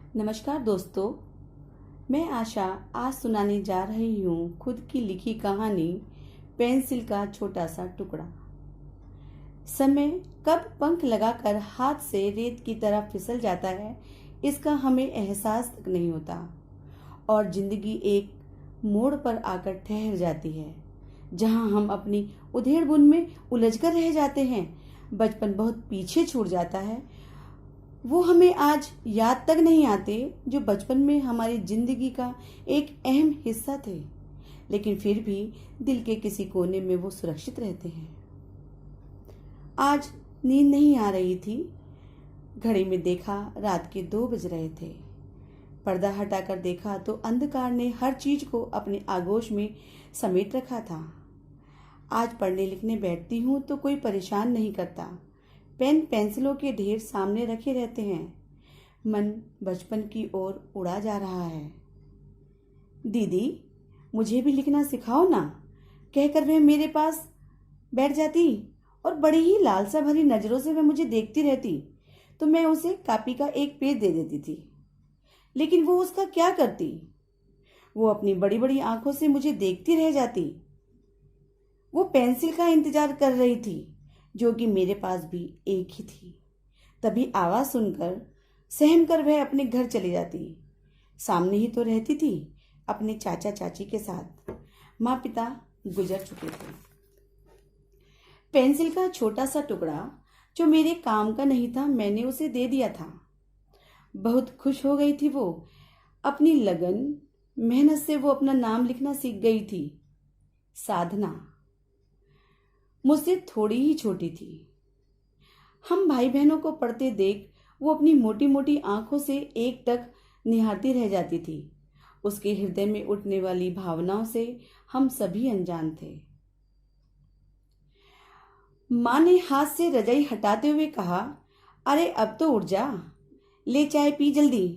नमस्कार दोस्तों, मैं आशा आज सुनाने जा रही हूँ खुद की लिखी कहानी पेंसिल का छोटा सा टुकड़ा। समय कब पंख लगाकर हाथ से रेत की तरह फिसल जाता है, इसका हमें एहसास तक नहीं होता और जिंदगी एक मोड़ पर आकर ठहर जाती है जहां हम अपनी उधेड़-बुन में उलझकर रह जाते हैं। बचपन बहुत पीछे छूट जाता है। वो हमें आज याद तक नहीं आते जो बचपन में हमारी जिंदगी का एक अहम हिस्सा थे, लेकिन फिर भी दिल के किसी कोने में वो सुरक्षित रहते हैं। आज नींद नहीं आ रही थी। घड़ी में देखा रात के 2 बज रहे थे। पर्दा हटाकर देखा तो अंधकार ने हर चीज को अपने आगोश में समेट रखा था। आज पढ़ने लिखने बैठती हूँ तो कोई परेशान नहीं करता। पेन पेंसिलों के ढेर सामने रखे रहते हैं। मन बचपन की ओर उड़ा जा रहा है। दीदी, मुझे भी लिखना सिखाओ ना, कहकर वह मेरे पास बैठ जाती और बड़ी ही लालसा भरी नजरों से वह मुझे देखती रहती तो मैं उसे कॉपी का एक पेज दे देती थी। लेकिन वो उसका क्या करती? वो अपनी बड़ी बड़ी आंखों से मुझे देखती रह जाती। वो पेंसिल का इंतजार कर रही थी जो कि मेरे पास भी एक ही थी। तभी आवाज सुनकर सहम कर वह अपने घर चली जाती। सामने ही तो रहती थी अपने चाचा चाची के साथ। माँ पिता गुजर चुके थे। पेंसिल का छोटा सा टुकड़ा जो मेरे काम का नहीं था, मैंने उसे दे दिया था। बहुत खुश हो गई थी वो। अपनी लगन मेहनत से वो अपना नाम लिखना सीख गई थी, साधना। मुझसे थोड़ी ही छोटी थी। हम भाई बहनों को पढ़ते देख वो अपनी मोटी मोटी आंखों से एकटक निहारती रह जाती थी। उसके हृदय में उठने वाली भावनाओं से हम सभी अनजान थे। माँ ने हाथ से रजाई हटाते हुए कहा, अरे अब तो उठ जा, ले चाय पी जल्दी।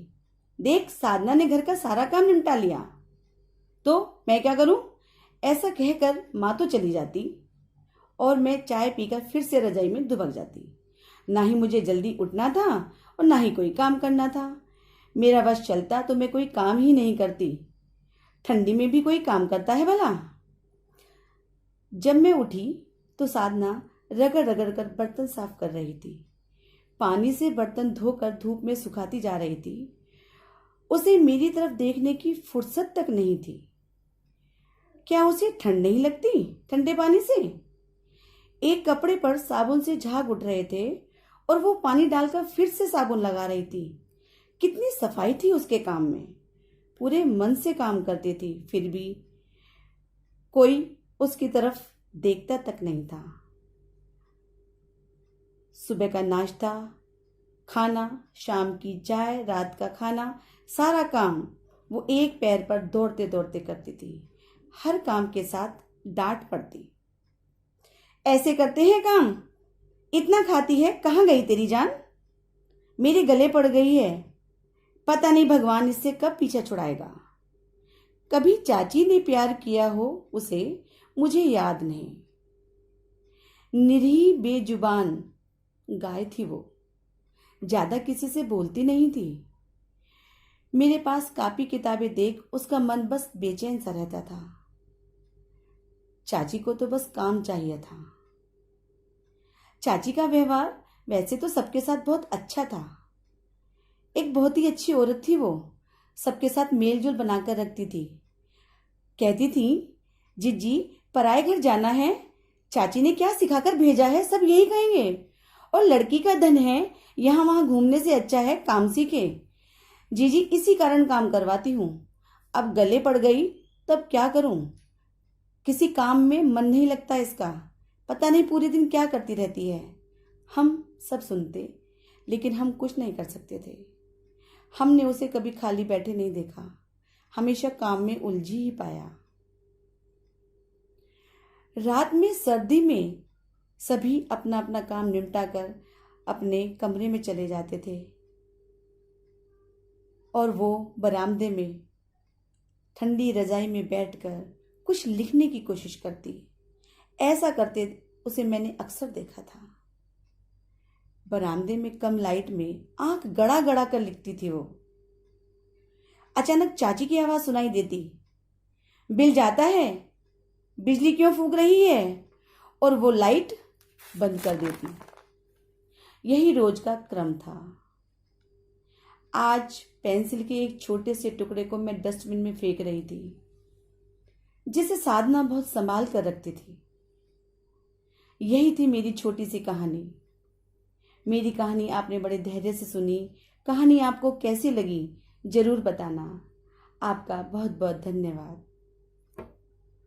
देख, साधना ने घर का सारा काम निपटा लिया। तो मैं क्या करूं? ऐसा कहकर माँ तो चली जाती और मैं चाय पीकर फिर से रजाई में दुबक जाती। ना ही मुझे जल्दी उठना था और ना ही कोई काम करना था। मेरा बस चलता तो मैं कोई काम ही नहीं करती। ठंडी में भी कोई काम करता है भला? जब मैं उठी तो साधना रगड़ रगड़ कर बर्तन साफ कर रही थी। पानी से बर्तन धोकर धूप में सुखाती जा रही थी। उसे मेरी तरफ देखने की फुर्सत तक नहीं थी। क्या उसे ठंड नहीं लगती ठंडे पानी से? एक कपड़े पर साबुन से झाग उठ रहे थे और वो पानी डालकर फिर से साबुन लगा रही थी। कितनी सफाई थी उसके काम में। पूरे मन से काम करती थी, फिर भी कोई उसकी तरफ देखता तक नहीं था। सुबह का नाश्ता, खाना, शाम की चाय, रात का खाना, सारा काम वो एक पैर पर दौड़ते दौड़ते करती थी। हर काम के साथ डांट पड़ती। ऐसे करते हैं काम? इतना खाती है, कहाँ गई तेरी जान? मेरे गले पड़ गई है। पता नहीं भगवान इससे कब पीछा छुड़ाएगा। कभी चाची ने प्यार किया हो उसे, मुझे याद नहीं। निरीह बेजुबान गाय थी वो, ज्यादा किसी से बोलती नहीं थी। मेरे पास कापी किताबें देख उसका मन बस बेचैन सा रहता था। चाची को तो बस काम चाहिए था। चाची का व्यवहार वैसे तो सबके साथ बहुत अच्छा था। एक बहुत ही अच्छी औरत थी वो। सबके साथ मेलजोल बनाकर रखती थी। कहती थी, जिज्जी पराए घर जाना है, चाची ने क्या सिखाकर भेजा है सब यही कहेंगे। और लड़की का धन है, यहाँ वहां घूमने से अच्छा है काम सीखे। जीजी इसी कारण काम करवाती हूँ। अब गले पड़ गई तब क्या करूं? किसी काम में मन नहीं लगता इसका। पता नहीं पूरे दिन क्या करती रहती है। हम सब सुनते, लेकिन हम कुछ नहीं कर सकते थे। हमने उसे कभी खाली बैठे नहीं देखा, हमेशा काम में उलझी ही पाया। रात में सर्दी में सभी अपना अपना काम निपटाकर अपने कमरे में चले जाते थे और वो बरामदे में ठंडी रजाई में बैठकर कुछ लिखने की कोशिश करती। ऐसा करते उसे मैंने अक्सर देखा था। बरामदे में कम लाइट में आंख गड़ा गड़ा कर लिखती थी वो। अचानक चाची की आवाज सुनाई देती, बिल जाता है, बिजली क्यों फूंक रही है? और वो लाइट बंद कर देती। यही रोज का क्रम था। आज पेंसिल के एक छोटे से टुकड़े को मैं डस्टबिन में फेंक रही थी, जिसे साधना बहुत संभाल कर रखती थी। यही थी मेरी छोटी सी कहानी। मेरी कहानी आपने बड़े धैर्य से सुनी। कहानी आपको कैसी लगी जरूर बताना। आपका बहुत बहुत धन्यवाद।